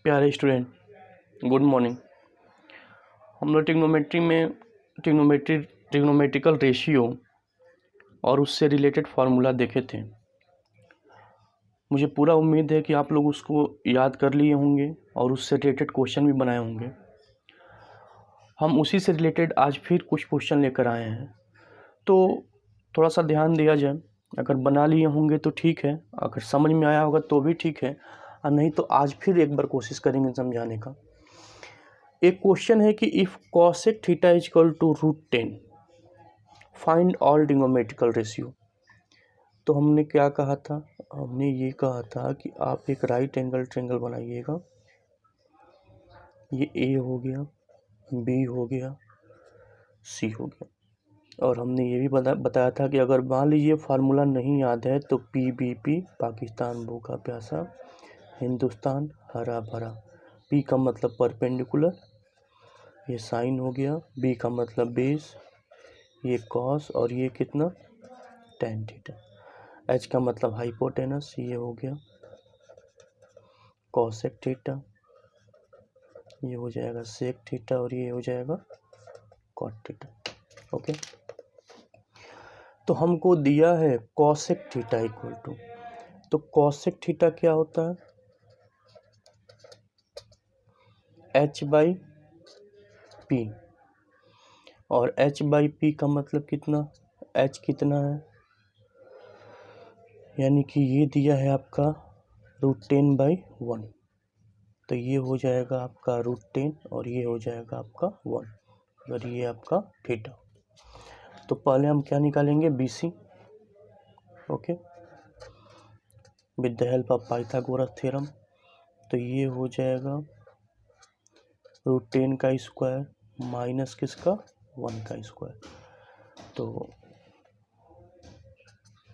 प्यारे student, good morning. हम लोग ट्रिग्नोमेट्रिकल रेशियो और उससे रिलेटेड फार्मूला देखे थे। मुझे पूरा उम्मीद है कि आप लोग उसको याद कर लिए होंगे और उससे रिलेटेड क्वेश्चन भी बनाए होंगे। हम उसी से रिलेटेड आज फिर कुछ क्वेश्चन लेकर आए हैं, तो थोड़ा सा ध्यान दिया जाए। अगर बना लिए होंगे तो ठीक है, अगर समझ में आया होगा तो भी ठीक है, और नहीं तो आज फिर एक बार कोशिश करेंगे समझाने का। एक क्वेश्चन है कि if cosec theta is equal to √10 find all trigonometrical ratio. तो हमने क्या कहा था? हमने ये कहा था कि आप एक राइट एंगल ट्रायंगल बनाइएगा। ये ए हो गया, बी हो गया, सी हो गया। और हमने ये भी बताया था कि अगर मान लीजिए फार्मूला नहीं याद है तो PBP पाकिस्तान भूखा प्यासा, हिंदुस्तान हरा भरा। P का मतलब परपेंडिकुलर, ये साइन हो गया। B का मतलब बेस, ये कॉस, और ये कितना tan थीटा। H का मतलब हाइपोटेनस, ये हो गया कॉसेक थीटा, ये हो जाएगा सेक थीटा, और ये हो जाएगा कॉट थीटा। ओके, तो हमको दिया है कॉसेक थीटा इक्वल टू, तो कॉसेक थीटा क्या होता है? H/P, और H/P का मतलब कितना? H कितना है? यानी कि ये दिया है आपका √10/1, तो ये हो जाएगा आपका √10 और ये हो जाएगा आपका 1, और ये आपका थीटा। तो पहले हम क्या निकालेंगे? BC। Okay, with the help of Pythagoras theorem. तो ये हो जाएगा √10 का स्क्वायर माइनस किसका? 1 का स्क्वायर। तो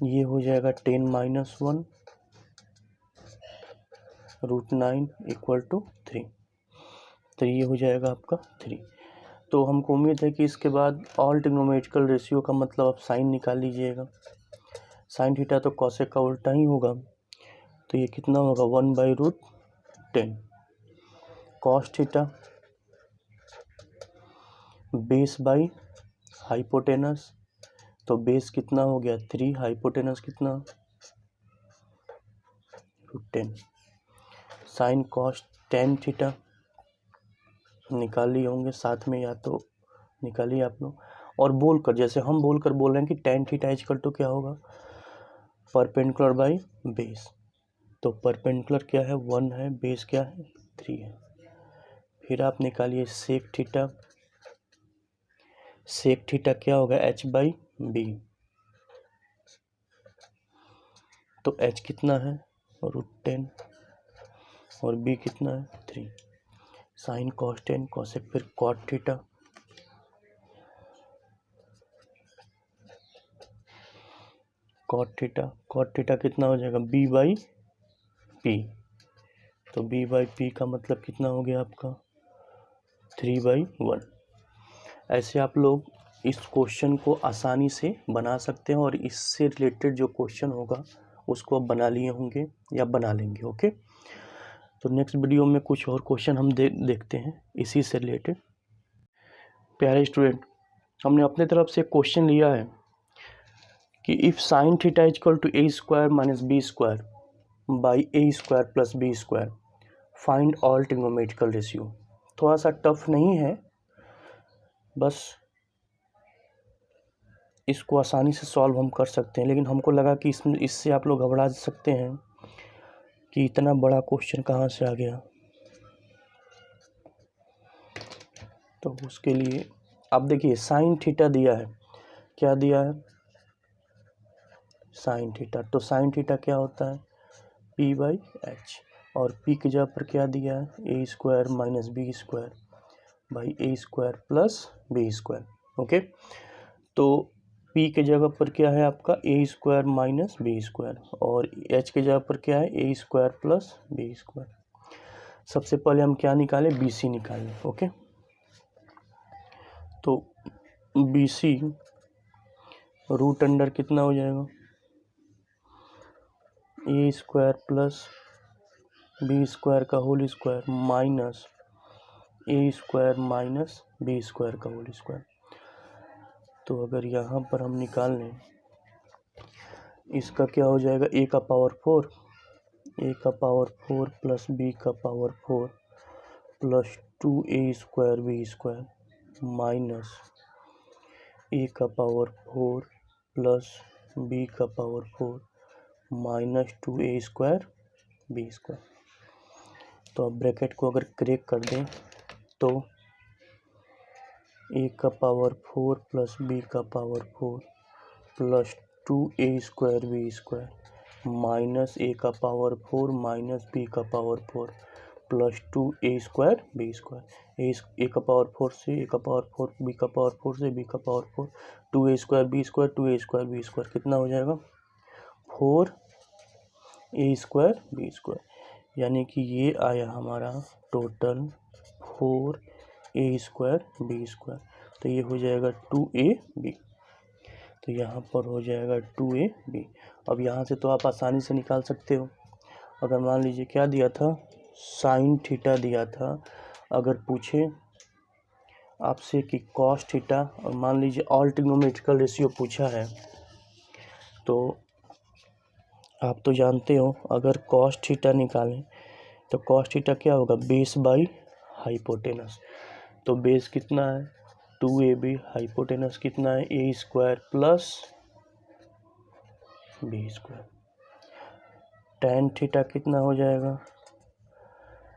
ये हो जाएगा 10 - 1 √9 इक्वल टू 3। तो ये हो जाएगा आपका 3। तो हमको उम्मीद है कि इसके बाद ऑल ट्रिग्नोमेट्रिकल रेशियो का मतलब आप साइन निकाल लीजिएगा। साइन थीटा तो कॉसेक का उल्टा ही होगा, तो ये कितना होगा? 1/√10। Cos theta base by hypotenuse, तो बेस कितना हो गया? 3, हाइपोटेनस कितना? √10। साइन कॉस tan थीटा निकाल लिए होंगे साथ में, या तो निकालिए आप लोग। और बोलकर, जैसे हम बोलकर बोल रहे हैं कि tan थीटा इक्वल टू क्या होगा? Perpendicular by base. तो परपेंडिकुलर क्या है? 1 है, बेस क्या है? 3 है। फिर आप निकालिए सेक थीटा। सेक थीटा क्या होगा? H/B। तो H कितना है? √10, और B कितना है? 3। साइन कॉस tan कॉसेक, फिर कॉट थीटा। कॉट थीटा कितना हो जाएगा? B/P। तो B/P का मतलब कितना हो गया आपका? 3/1। ऐसे आप लोग इस क्वेश्चन को आसानी से बना सकते हैं, और इससे रिलेटेड जो क्वेश्चन होगा उसको आप बना लिए होंगे या बना लेंगे। ओके, तो नेक्स्ट वीडियो में कुछ और क्वेश्चन हम देखते हैं इसी से रिलेटेड। प्यारे स्टूडेंट, हमने अपने तरफ से क्वेश्चन लिया है कि if sine theta equal to A² - B² by A² + B² find all trigonometrical ratio. थोड़ा सा टफ नहीं है, बस इसको आसानी से सॉल्व हम कर सकते हैं, लेकिन हमको लगा कि इससे आप लोग घबरा सकते हैं कि इतना बड़ा क्वेश्चन कहाँ से आ गया। तो उसके लिए आप देखिए, साइन थीटा दिया है। क्या दिया है? Sine theta. तो साइन थीटा क्या होता है? P/H। और P की जगह पर क्या दिया है? A² - B² by A² + B²। Okay, तो P के जगह पर क्या है आपका? A² - B², और H के जगह पर क्या है? A² + B²। सबसे पहले हम क्या निकालें? BC निकालें। ओके, तो BC रूट अंडर कितना हो जाएगा? A² + बी स्क्वायर का होल स्क्वायर माइनस ए स्क्वायर माइनस बी स्क्वायर का होल स्क्वायर। तो अगर यहाँ पर हम निकाल लें, इसका क्या हो जाएगा, ए का पावर 4, ए का पावर 4 प्लस बी का power 4 plus 2a square B square minus A का पावर 4 प्लस बी का power 4 minus 2a square B square. तो अब ब्रैकेट को अगर क्रेक कर दें तो ए का पावर 4 प्लस बी का power 4 plus 2a square B square minus A का पावर 4 माइनस बी का power 4 plus 2a square B square. A का पावर 4 से ए का पावर 4, बी का पावर 4 से बी का power 4, 2a square B square, 2a square B square कितना हो जाएगा, 4a स्क्वायर बी स्क्वायर। यानी कि ये आया हमारा total 4a square B square. तो ये हो जाएगा 2ab। तो यहाँ पर हो जाएगा 2ab। अब यहाँ से तो आप आसानी से निकाल सकते हो। अगर मान लीजिए क्या दिया था, साइन थीटा दिया था, अगर पूछे आपसे कि कॉस थीटा, और मान लीजिए ऑल ट्रिग्नोमेट्रिकल रेशियो पूछा है, तो आप तो जानते हो अगर कॉस थीटा निकालें तो कॉस थीटा क्या होगा, बेस बाई हाइपोटेनस। तो बेस कितना है 2ab, हाइपोटेनस कितना है A square plus B square. Tan theta कितना हो जाएगा,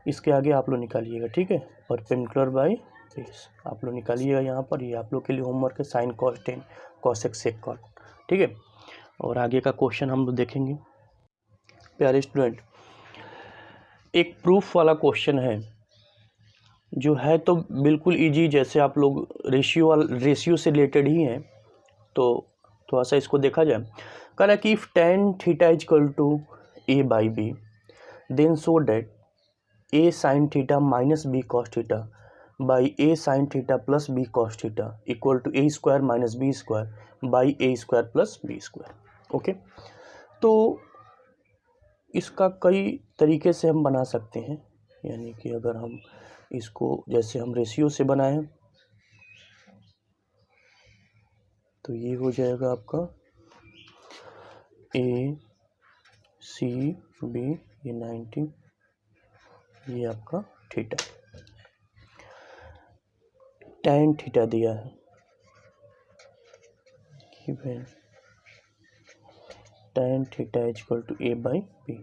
इसके आगे आप लोग निकालिएगा, ठीक है, परपेंडिकुलर बाई बेस आप लोग निकालिएगा। यहाँ पर ये आप लोग के लिए होमवर्क है, sine cos tan cosec sec cot, ठीक है। और आगे का क्वेश्चन हम लोग देखेंगे। प्यारे स्टूडेंट, एक प्रूफ वाला क्वेश्चन है जो है तो बिल्कुल इजी, जैसे आप लोग रेशियो से रिलेटेड ही है, तो थोड़ा सा इसको देखा जाए। कह रहा है कि if tan theta is equal to a by b then so that a sine theta minus b cos theta by a sine theta plus b cos theta equal to a square minus B square by a square plus B square. Okay, तो इसका कई तरीके से हम बना सकते हैं। यानी कि अगर हम इसको जैसे हम रेशियो से बनाएं तो ये हो जाएगा आपका a c b, ये 90, ये आपका थीटा, tan थीटा दिया है कि tan theta is equal to a by b.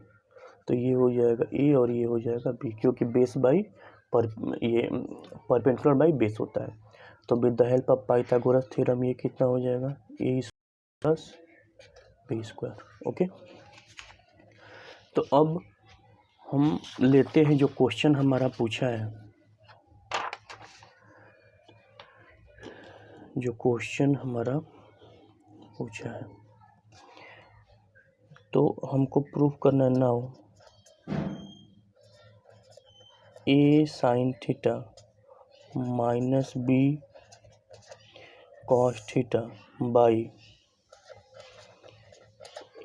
तो ये हो जाएगा a और ये हो जाएगा b, क्योंकि बेस बाई ये परपेंडिकुलर बाई बेस होता है। तो with the help of Pythagoras theorem ये कितना हो जाएगा, a plus B square. Okay, तो अब हम लेते हैं जो क्वेश्चन हमारा पूछा है। जो क्वेश्चन हमारा पूछा है तो हमको प्रूफ करना ना हो a sine theta minus b cos theta by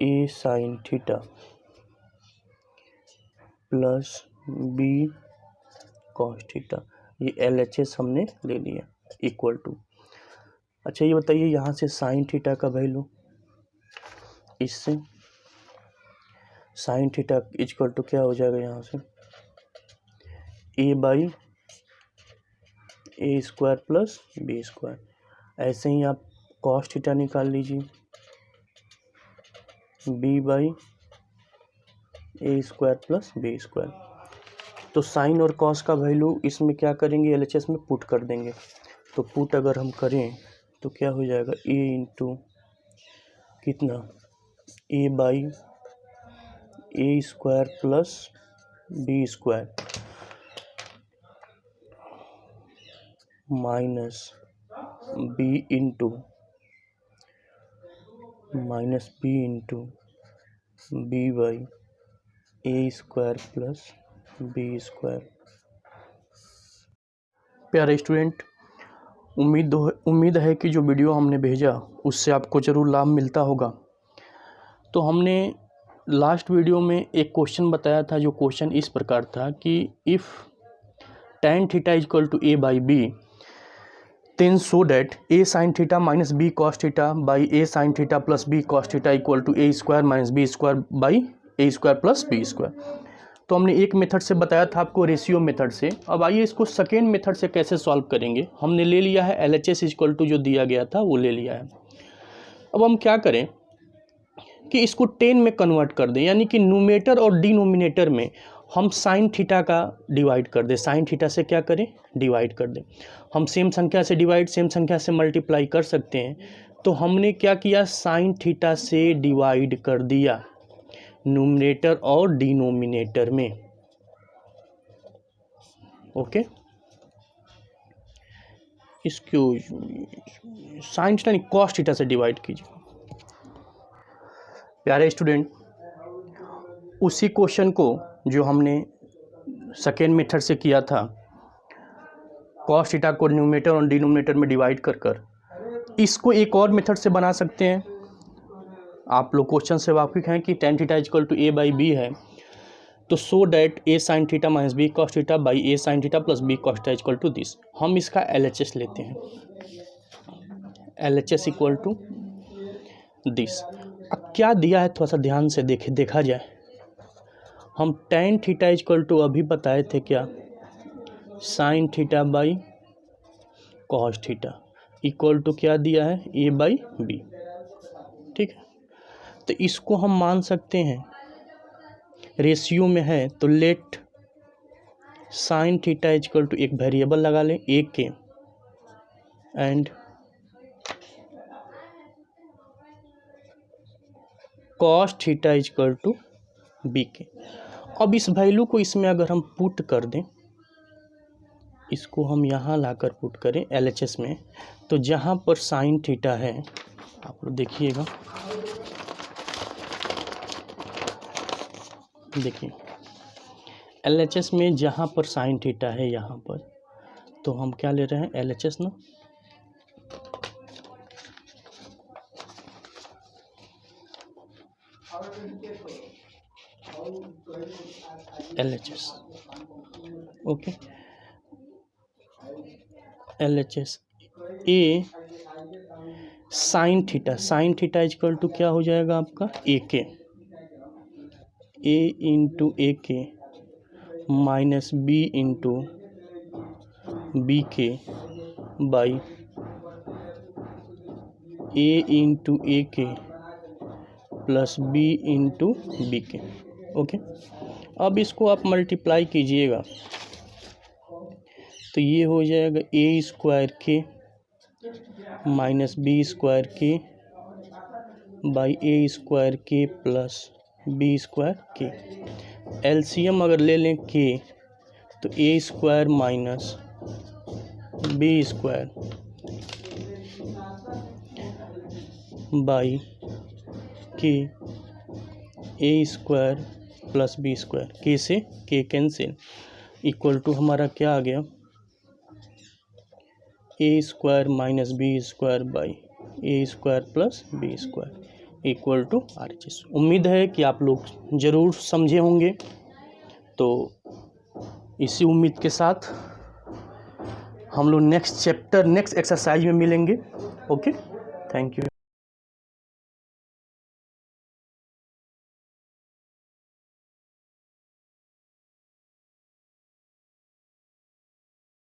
a sine theta plus b cos theta, ये LHS हमने ले लिया इक्वल टू। अच्छा ये बताइए यहाँ से साइन थीटा का वैल्यू, इससे साइन थीटा इक्वल टू क्या हो जाएगा, यहाँ से a by A square plus B square. ऐसे ही आप कॉस थीटा निकाल लीजिए, b by A square plus B square. तो साइन और कॉस का वैल्यू इसमें क्या करेंगे, LHS में पुट कर देंगे। तो पुट अगर हम करें तो क्या हो जाएगा, a इंटू कितना, a by A square plus B square minus B into b by A square plus B square. प्यारे स्टूडेंट, उम्मीद है कि जो वीडियो हमने भेजा उससे आपको ज़रूर लाभ मिलता होगा। तो हमने लास्ट वीडियो में एक क्वेश्चन बताया था, जो क्वेश्चन इस प्रकार था कि if tan theta equal to a by b, then so that a sin theta minus b cos theta by a sin theta plus b cos theta equal to a square minus b square by a square plus b square। तो हमने एक method से बताया था आपको, ratio method से। अब आइए इसको सेकेंड मेथड से कैसे सॉल्व करेंगे। हमने ले लिया है LHS इक्वल टू जो दिया गया था वो ले लिया है। अब हम क्या करें कि इसको 10 में कन्वर्ट कर दें, यानी कि न्यूमेटर और डिनोमिनेटर में हम साइन थीटा का डिवाइड कर दें। साइन थीटा से क्या करें, डिवाइड कर दें। हम सेम संख्या से डिवाइड, सेम संख्या से मल्टीप्लाई कर सकते हैं। तो हमने क्या किया, साइन थीटा से डिवाइड कर दिया न्यूमरेटर और डिनोमिनेटर में। ओके, इसको साइन थीटा नहीं, कॉस थीटा से डिवाइड कीजिए। प्यारे स्टूडेंट, उसी क्वेश्चन को जो हमने सेकेंड मेथड से किया था, कॉस थीटा को न्यूमरेटर और डिनोमिनेटर में डिवाइड कर कर, इसको एक और मेथड से बना सकते हैं। आप लोग क्वेश्चन से वाकिफ हैं कि tan theta equal to a by b है, तो so that a sine theta minus b cos theta by a sine theta plus b cos theta equal to this. हम इसका LHS लेते हैं, LHS इक्वल टू दिस। अब क्या दिया है थोड़ा सा ध्यान से देखा जाए। हम tan थीटा इक्वल टू अभी बताए थे क्या, sine theta by cos theta equal to क्या दिया है, a बाई बी। ठीक है, तो इसको हम मान सकते हैं, रेशियो में है तो let sine theta equal to एक वेरिएबल लगा लें a के, and cos theta equal to b के। अब इस वैल्यू को इसमें अगर हम पुट कर दें, इसको हम यहाँ लाकर पुट करें LHS में, तो जहाँ पर साइन थीटा है, आप लोग देखिएगा, देखिए LHS में जहाँ पर साइन थीटा है यहाँ पर, तो हम क्या ले रहे हैं LHS ना, LHS। Okay, LHS a sine theta, sine theta equal to क्या हो जाएगा आपका, ए के, ए into A K minus B into B K by A into A K plus B into B K. Okay, अब इसको आप मल्टीप्लाई कीजिएगा तो ये हो जाएगा A square K minus B square K by A square K plus B square K. LCM अगर ले लें के, तो A square minus B square by K A square plus B square, K से के कैंसिल, इक्वल टू हमारा क्या आ गया, A square minus B square by A square plus B square equal to RHS। उम्मीद है कि आप लोग ज़रूर समझे होंगे। तो इसी उम्मीद के साथ हम लोग नेक्स्ट चैप्टर, नेक्स्ट एक्सरसाइज में मिलेंगे। Okay, thank you.